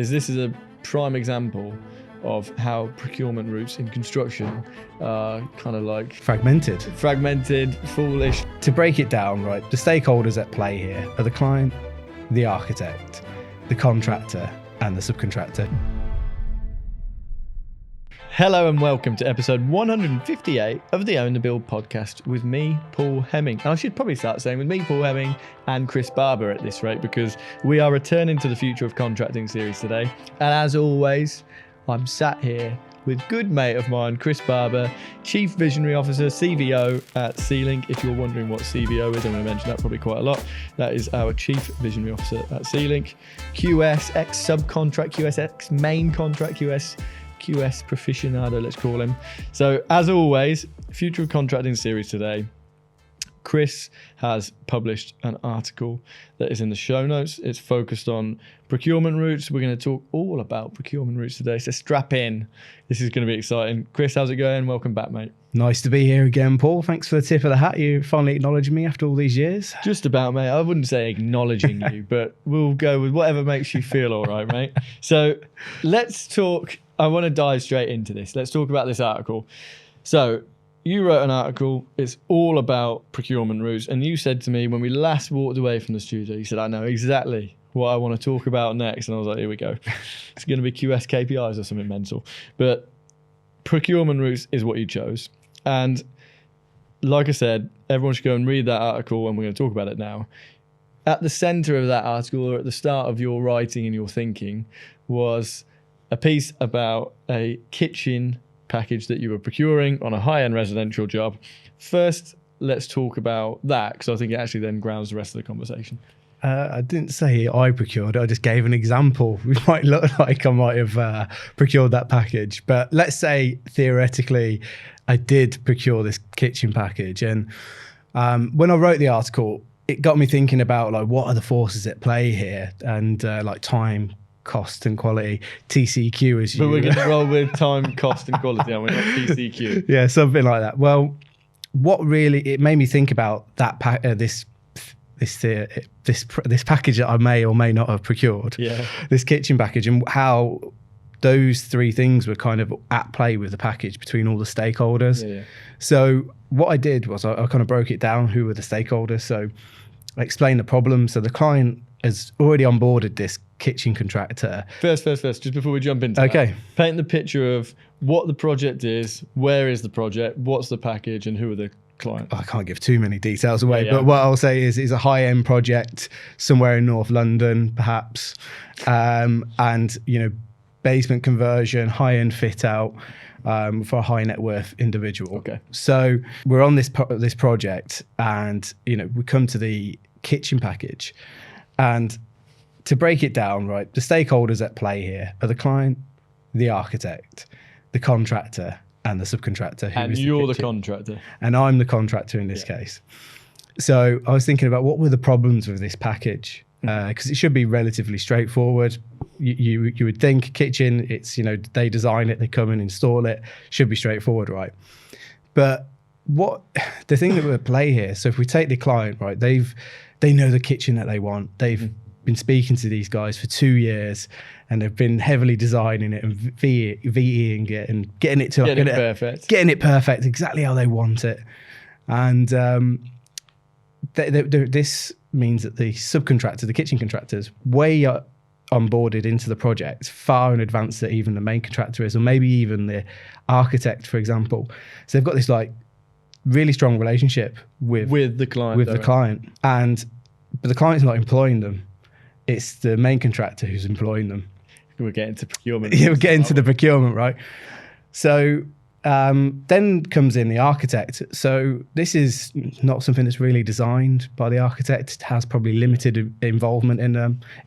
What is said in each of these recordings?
this is a prime example of how procurement routes in construction are kind of like fragmented, foolish. To break it down, right, the stakeholders at play here are the client, the architect, the contractor, and the subcontractor. Hello and welcome to episode 158 of the Own the Build podcast with me, Paul Hemming. And I should probably start saying with me, Paul Hemming, and Chris Barber at this rate, because we are returning to the Future of Contracting series today. And as always, I'm sat here with good mate of mine, Chris Barber, Chief Visionary Officer, CVO at C-Link. If you're wondering what CVO is, I'm going to mention that probably quite a lot. That is our Chief Visionary Officer at C-Link. QS, ex-subcontract, QS, ex-main contract, QS Proficionado, let's call him. So as always, Future of Contracting series today. Chris has published an article that is in the show notes. It's focused on procurement routes. We're going to talk all about procurement routes today, so strap in. This is going to be exciting. Chris, how's it going? Welcome back, mate. Nice to be here again, Paul. Thanks for the tip of the hat. You finally acknowledging me after all these years. Just about, mate. I wouldn't say acknowledging you, but we'll go with whatever makes you feel all right, mate. So let's talk. I want to dive straight into this. Let's talk about this article. So you wrote an article. It's all about procurement routes. And you said to me when we last walked away from the studio, you said, I know exactly what I want to talk about next. And I was like, here we go. It's going to be QS KPIs or something mental. But procurement routes is what you chose. And like I said, everyone should go and read that article, and we're going to talk about it now. At the center of that article, or at the start of your writing and your thinking, was a piece about a kitchen package that you were procuring on a high-end residential job. First, let's talk about that, because I think it actually then grounds the rest of the conversation. I didn't say I procured it. I just gave an example. It might look like I might have procured that package. But let's say, theoretically, I did procure this kitchen package. And when I wrote the article, it got me thinking about like what are the forces at play here, and like time, cost and quality, TCQ as you. But we're going to roll with time, cost and quality, aren't we? Not TCQ. Yeah, something like that. Well, what really it made me think about that this package that I may or may not have procured. Yeah. This kitchen package, and how those three things were kind of at play with the package between all the stakeholders. Yeah. So what I did was I kind of broke it down. Who were the stakeholders? So I explained the problem. So the client has already onboarded this kitchen contractor. First, just before we jump into that, paint the picture of what the project is, where is the project, what's the package, and who are the client. I can't give too many details away, but what I'll say is it's a high-end project somewhere in North London, perhaps, and basement conversion, high-end fit out for a high net worth individual. Okay. So we're on this project, and we come to the kitchen package. And to break it down, right, the stakeholders at play here are the client, the architect, the contractor, and the subcontractor. And you're the contractor. And I'm the contractor in this case. So I was thinking about what were the problems with this package, because it should be relatively straightforward. You would think kitchen, it's, they design it, they come and install it, should be straightforward, right? But the thing that we're at play here, so if we take the client, right, they know the kitchen that they want. They've been speaking to these guys for 2 years, and they've been heavily designing it and VEing it and getting it perfect, exactly how they want it. And this means that the subcontractor, the kitchen contractors, way onboarded into the project far in advance that even the main contractor is, or maybe even the architect, for example. So they've got this like really strong relationship with the client, but the client's not employing them. It's the main contractor who's employing them. We're getting to procurement. Yeah, we're getting to the procurement, right? So then comes in the architect. So this is not something that's really designed by the architect. It has probably limited involvement in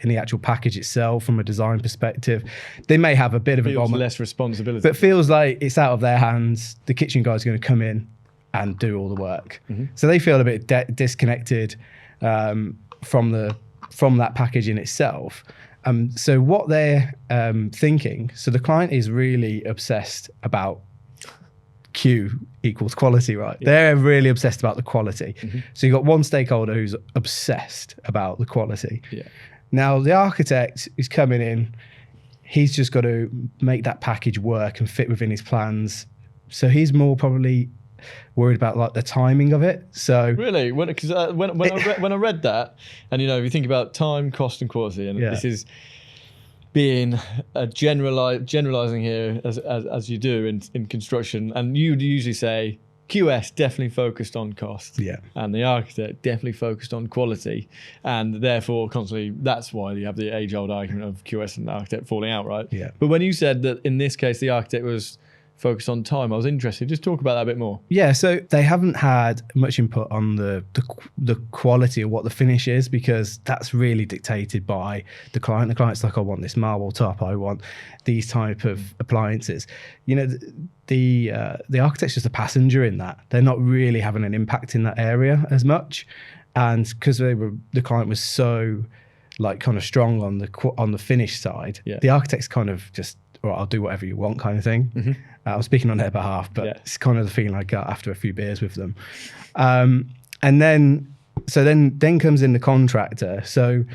the actual package itself from a design perspective. They may have a bit of involvement, less responsibility, but feels like it's out of their hands. The kitchen guy's going to come in and do all the work. So they feel a bit disconnected from that package in itself. So what they're thinking, so the client is really obsessed about Q equals quality, right? Yeah. They're really obsessed about the quality. So you've got one stakeholder who's obsessed about the quality. Yeah. Now the architect is coming in, he's just got to make that package work and fit within his plans. So he's more probably worried about like the timing of it. So really, because when I read that, and if you think about time, cost, and quality, and this is being generalizing here as you do in construction, and you usually say QS definitely focused on cost, and the architect definitely focused on quality, and therefore constantly that's why you have the age-old argument of QS and architect falling out, right? Yeah. But when you said that in this case the architect was focused on time, I was interested. Just talk about that a bit more. Yeah, so they haven't had much input on the quality of what the finish is, because that's really dictated by the client. The client's like, I want this marble top, I want these type of appliances. The architect's just a passenger in that. They're not really having an impact in that area as much, and because the client was so like kind of strong on the finish side, the architect's kind of just, all right, I'll do whatever you want kind of thing. I'm speaking on their behalf, but it's kind of the feeling I got after a few beers with them. And then comes in the contractor. So,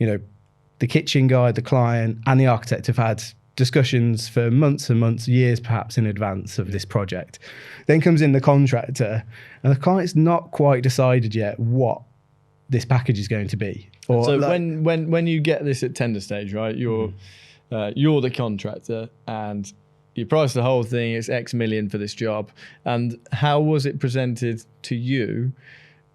the kitchen guy, the client, and the architect have had discussions for months and months, years perhaps in advance of this project. Then comes in the contractor, and the client's not quite decided yet what this package is going to be. Or so when you get this at tender stage, right? You're the contractor and you price the whole thing, it's X million for this job. And how was it presented to you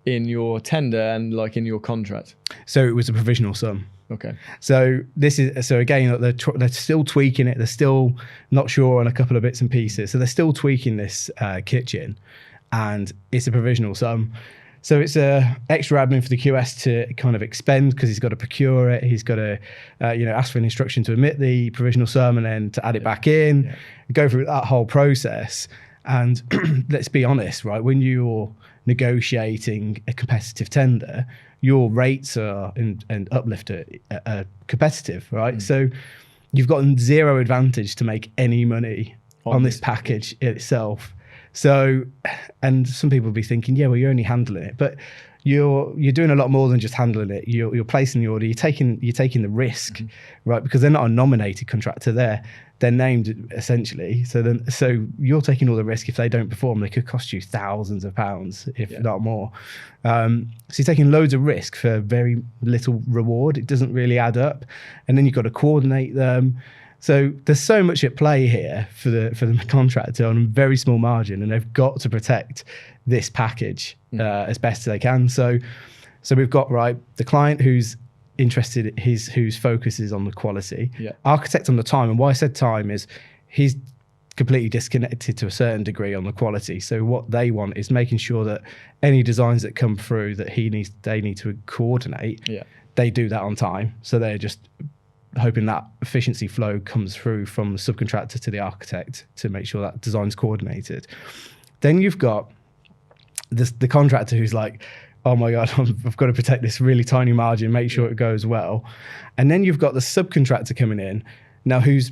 in your tender and like in your contract? So it was a provisional sum. Okay. So again, they're still tweaking it. They're still not sure on a couple of bits and pieces. So they're still tweaking this kitchen, and it's a provisional sum. So it's a extra admin for the QS to kind of expend, because he's got to procure it. He's got to, ask for an instruction to emit the provisional sum and then to add it back in, go through that whole process. And let's be honest, right? When you're negotiating a competitive tender, your rates are and uplift are competitive, right? So you've got zero advantage to make any money on this package itself. So, and some people will be thinking, yeah, well, you're only handling it, but you're doing a lot more than just handling it. You're placing the order. You're taking the risk, right? Because they're not a nominated contractor. They're named essentially. So you're taking all the risk. If they don't perform, they could cost you thousands of pounds, if not more. So you're taking loads of risk for very little reward. It doesn't really add up. And then you've got to coordinate them. So there's so much at play here for the contractor on a very small margin, and they've got to protect this package as best as they can. So we've got the client who's interested, whose focus is on the quality. Architect on the time, and why I said time is he's completely disconnected to a certain degree on the quality. So what they want is making sure that any designs that come through that they need to coordinate, they do that on time. So they're just hoping that efficiency flow comes through from the subcontractor to the architect to make sure that design's coordinated. Then you've got the contractor who's like, oh my God, I've got to protect this really tiny margin, make sure it goes well. And then you've got the subcontractor coming in now, who's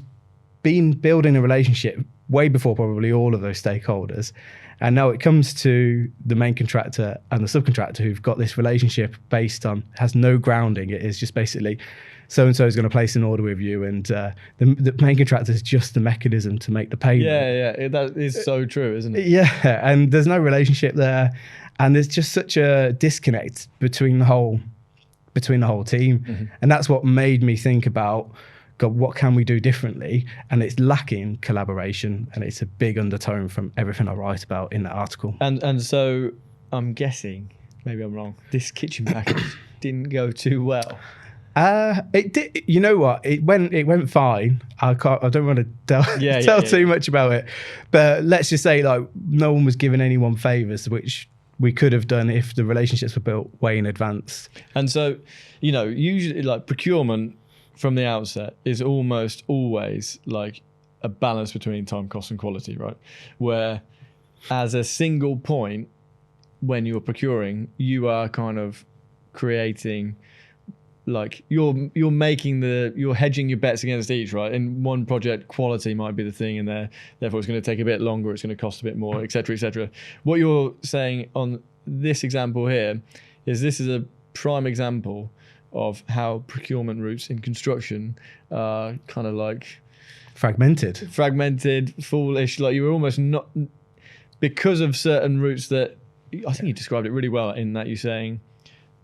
been building a relationship way before probably all of those stakeholders. And now it comes to the main contractor and the subcontractor who've got this relationship based on, has no grounding. It is just basically, so-and-so is going to place an order with you, and the main contractor is just the mechanism to make the payment. Yeah, that is so true, isn't it? Yeah, and there's no relationship there, and there's just such a disconnect between the whole team, and that's what made me think about, God, what can we do differently? And it's lacking collaboration, and it's a big undertone from everything I write about in that article. And so I'm guessing, maybe I'm wrong, this kitchen package didn't go too well. It did. You know what? It went fine. I don't want to tell too much about it, but let's just say no one was giving anyone favors, which we could have done if the relationships were built way in advance. And so, usually procurement from the outset is almost always like a balance between time, cost, and quality, right? Where as a single point, when you're procuring, you are kind of creating, you're hedging your bets against each, right? In one project, quality might be the thing, and therefore it's going to take a bit longer, it's going to cost a bit more, etc., etc. What you're saying on this example here is this is a prime example of how procurement routes in construction are kind of like fragmented, foolish. Like you were almost not, because of certain routes that, I think you described it really well in that you're saying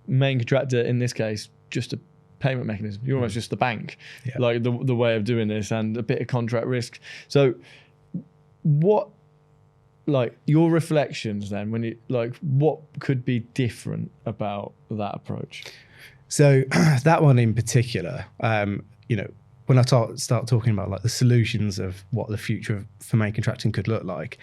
main contractor, in this case, just a payment mechanism. You're almost just the bank, like the way of doing this, and a bit of contract risk. So what, like your reflections then, when you, like, what could be different about that approach? So that one in particular, when I start talking about like the solutions of what the future for main contracting could look like,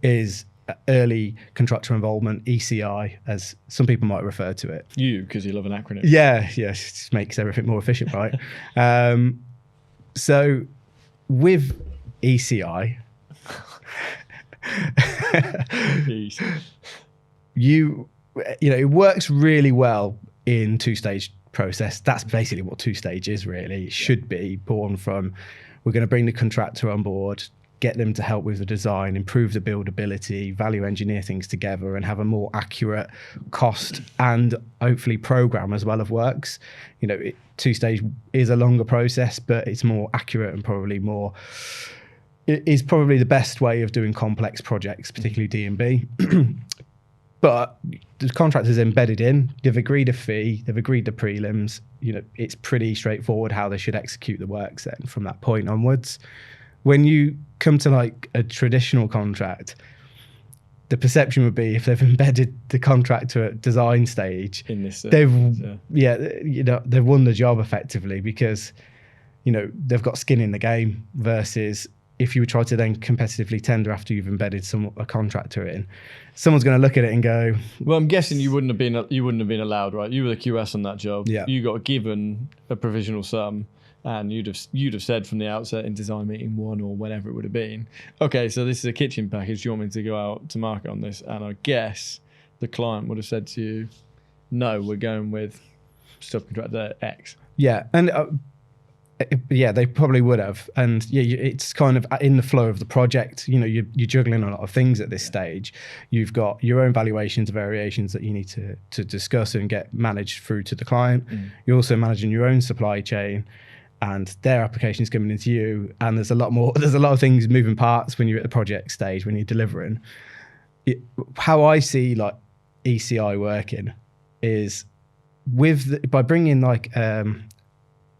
is early contractor involvement, ECI, as some people might refer to it. Because you love an acronym. Yeah, it just makes everything more efficient, right? So with ECI, it works really well in two-stage process. That's basically what two-stage is, really. It should be born from, we're going to bring the contractor on board, get them to help with the design, improve the buildability, value engineer things together, and have a more accurate cost and hopefully program as well of works. Two-stage is a longer process, but it's more accurate and probably more, it is probably the best way of doing complex projects, particularly D&B. But the contractor's embedded in, they've agreed a fee, they've agreed the prelims, it's pretty straightforward how they should execute the works then from that point onwards. When you come to like a traditional contract, the perception would be if they've embedded the contractor at design stage, in this, they've won the job effectively, because they've got skin in the game, versus if you try to then competitively tender after you've embedded a contractor in, someone's going to look at it and go, well, I'm guessing you wouldn't have been allowed, right? You were the QS on that job. Yeah. You got given a provisional sum, and you'd have said from the outset in design meeting 1 or whatever it would have been, okay, so this is a kitchen package. Do you want me to go out to market on this? And I guess the client would have said to you, no, we're going with subcontractor X. Yeah, and they probably would have. And it's kind of in the flow of the project. You're juggling a lot of things at this stage. You've got your own valuations, variations that you need to discuss and get managed through to the client. You're also managing your own supply chain, and their applications coming into you. And there's a lot of things, moving parts when you're at the project stage, when you're delivering. How I see like ECI working is by bringing like a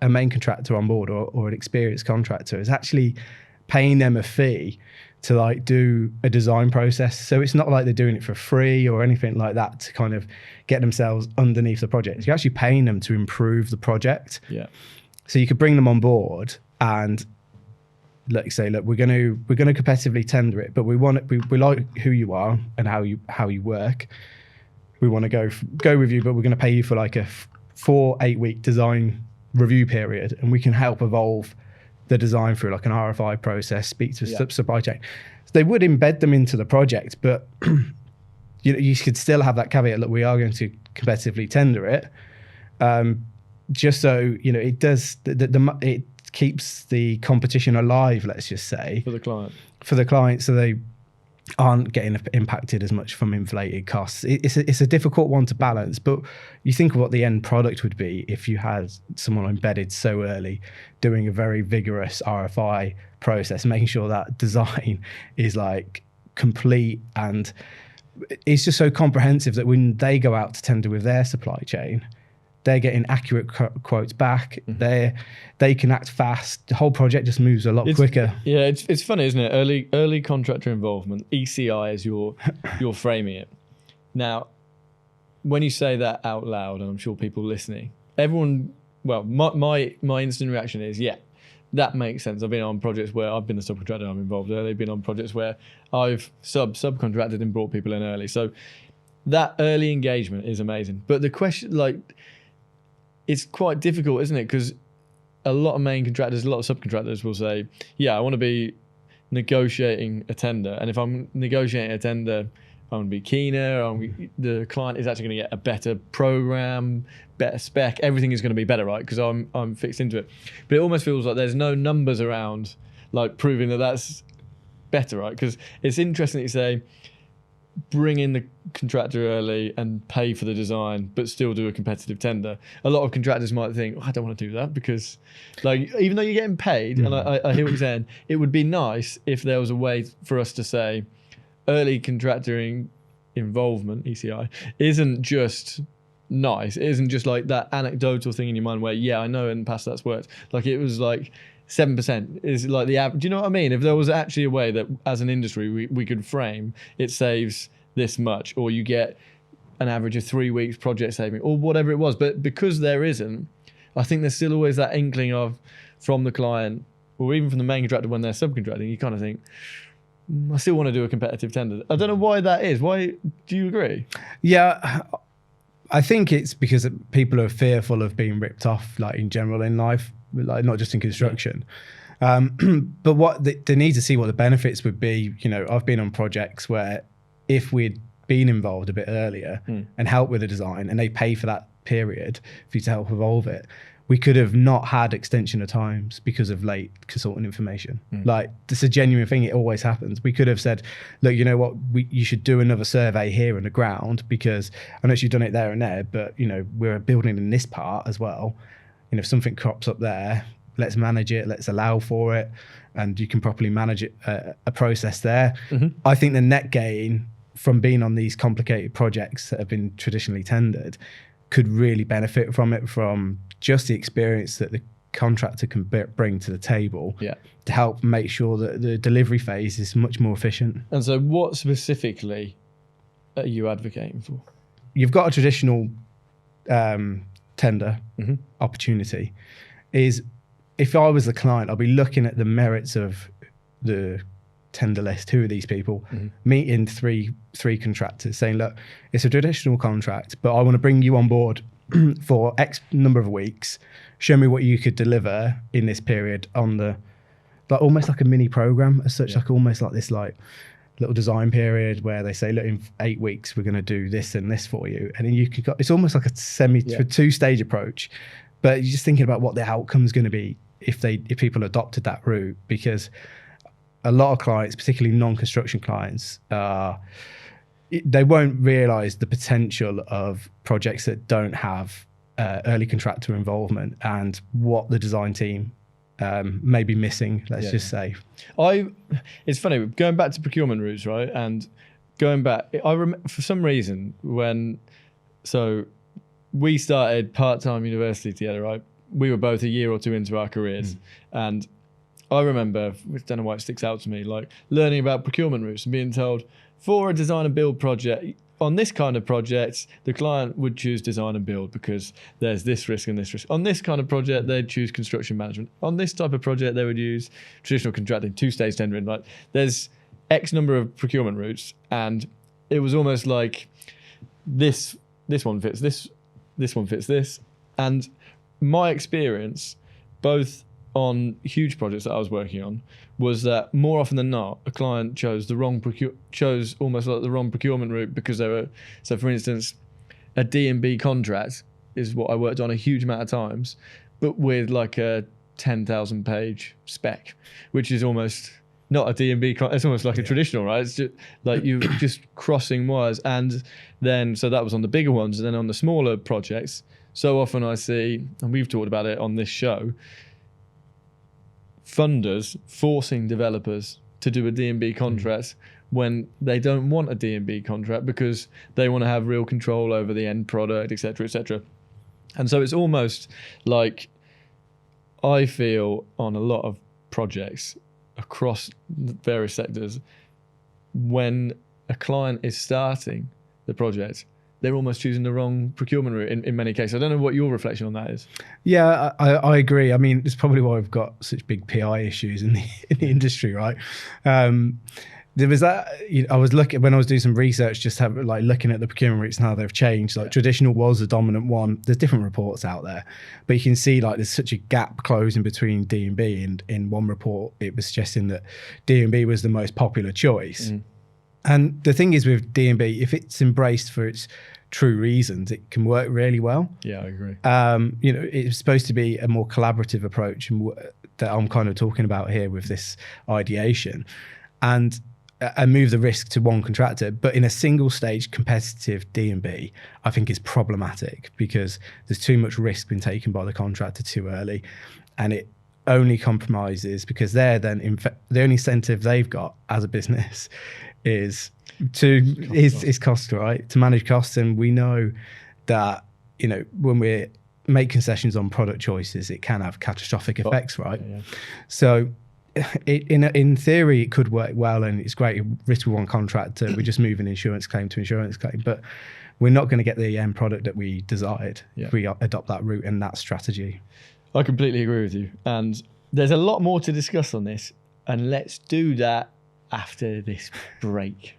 main contractor on board or an experienced contractor, is actually paying them a fee to like do a design process. So it's not like they're doing it for free or anything like that to kind of get themselves underneath the project. You're actually paying them to improve the project. Yeah. So you could bring them on board and say, look, we're going to competitively tender it, but we like who you are and how you work. We want to go with you, but we're going to pay you for like a 4-8 week design review period, and we can help evolve the design through like an RFI process, speak to supply chain. So they would embed them into the project, but you could still have that caveat that we are going to competitively tender it, just so it does it keeps the competition alive, let's just say, for the client, so they aren't getting impacted as much from inflated costs. It's a difficult one to balance, but you think of what the end product would be if you had someone embedded so early, doing a very vigorous RFI process, making sure that design is like complete, and it's just so comprehensive that when they go out to tender with their supply chain, they're getting accurate quotes back. They can act fast. The whole project just moves a lot quicker. Yeah, it's funny, isn't it? Early contractor involvement, ECI, as you're framing it. Now, when you say that out loud, and I'm sure people listening, everyone, well, my instant reaction is, yeah, that makes sense. I've been on projects where I've been the subcontractor, I'm involved early. Been on projects where I've subcontracted and brought people in early. So that early engagement is amazing. But the question, like, it's quite difficult, isn't it? Because a lot of main contractors, a lot of subcontractors will say, yeah, I want to be negotiating a tender. And if I'm negotiating a tender, I'm going to be keener. The client is actually going to get a better program, better spec. Everything is going to be better, right? Because I'm fixed into it. But it almost feels like there's no numbers around like proving that that's better, right? Because it's interesting that you say bring in the contractor early and pay for the design, but still do a competitive tender. A lot of contractors might think, I don't want to do that because, like, even though you're getting paid, and I hear what you're saying, it would be nice if there was a way for us to say early contractor involvement, ECI, isn't just nice. It isn't just like that anecdotal thing in your mind where, yeah, I know in the past that's worked. Like, it was like 7% is like the average. Do you know what I mean? If there was actually a way that as an industry we could frame, it saves this much, or you get an average of 3 weeks project saving, or whatever it was. But because there isn't, I think there's still always that inkling of, from the client or even from the main contractor when they're subcontracting, you kind of think, I still want to do a competitive tender. I don't know why that is. Why do you agree? Yeah, I think it's because people are fearful of being ripped off, like in general in life, like not just in construction. But what they need to see what the benefits would be. You know, I've been on projects where if we'd been involved a bit earlier and helped with the design, and they pay for that period for you to help evolve it, we could have not had extension of times because of late consultant information. Like, it's a genuine thing. It always happens. We could have said, look, you know what, you should do another survey here in the ground, because I know you've done it there and there, but, you know, we're building in this part as well. You know, if something crops up there, let's manage it, let's allow for it, and you can properly manage it, a process there. I think the net gain from being on these complicated projects that have been traditionally tendered could really benefit from it, from just the experience that the contractor can bring to the table to help make sure that the delivery phase is much more efficient. And so what specifically are you advocating for? You've got a traditional tender opportunity. Is, if I was the client, I'll be looking at the merits of the tender list. Who are these people? Meeting three contractors, saying, look, it's a traditional contract, but I want to bring you on board for X number of weeks. Show me what you could deliver in this period on the, like, almost like a mini program as such, like almost like this, like, little design period where they say, look, in 8 weeks we're going to do this and this for you, and then you can. It's almost like a two-stage approach, but you're just thinking about what the outcome's going to be if people adopted that route, because a lot of clients, particularly non-construction clients, they won't realise the potential of projects that don't have early contractor involvement and what the design team may be missing, let's just say. It's funny, going back to procurement routes, right? And going back, for some reason, so we started part-time university together, right? We were both a year or two into our careers. And I remember, I don't know why it sticks out to me, like learning about procurement routes and being told, for a design and build project, on this kind of project, the client would choose design and build because there's this risk and this risk. On this kind of project, they'd choose construction management. On this type of project, they would use traditional contracting, two-stage tendering. Like, there's X number of procurement routes, and it was almost like this one fits this one fits this. And my experience, both on huge projects that I was working on, was that more often than not, a client chose almost like the wrong procurement route because they were. So, for instance, a D&B contract is what I worked on a huge amount of times, but with like a 10,000 page spec, which is almost not a D&B. It's almost like a traditional, right? It's just like you're just crossing wires. And then, so that was on the bigger ones, and then on the smaller projects, so often I see, and we've talked about it on this show, funders forcing developers to do a D&B contract when they don't want a D&B contract because they want to have real control over the end product, etc., etc. And so it's almost like, I feel on a lot of projects across various sectors, when a client is starting the project, they're almost choosing the wrong procurement route in many cases. I don't know what your reflection on that is. Yeah, I agree. I mean, it's probably why we've got such big PI issues in the industry, right? There was that, I was looking, when I was doing some research, just looking at the procurement routes and how they've changed. Like, traditional was the dominant one. There's different reports out there, but you can see like there's such a gap closing between D&B, and in one report it was suggesting that D&B was the most popular choice. And the thing is with D&B, if it's embraced for its true reasons, it can work really well. Yeah, I agree. It's supposed to be a more collaborative approach, and that I'm kind of talking about here with this ideation. And and move the risk to one contractor. But in a single stage competitive D&B, I think is problematic because there's too much risk being taken by the contractor too early, and it only compromises because they're then the only incentive they've got as a business is cost, right? To manage costs. And we know that, you know, when we make concessions on product choices, it can have catastrophic effects, right? Yeah. So in theory, it could work well, and it's great. Risk with one contractor, we just move an insurance claim to insurance claim, but we're not going to get the end product that we desired if we adopt that route and that strategy. I completely agree with you. And there's a lot more to discuss on this, and let's do that after this break.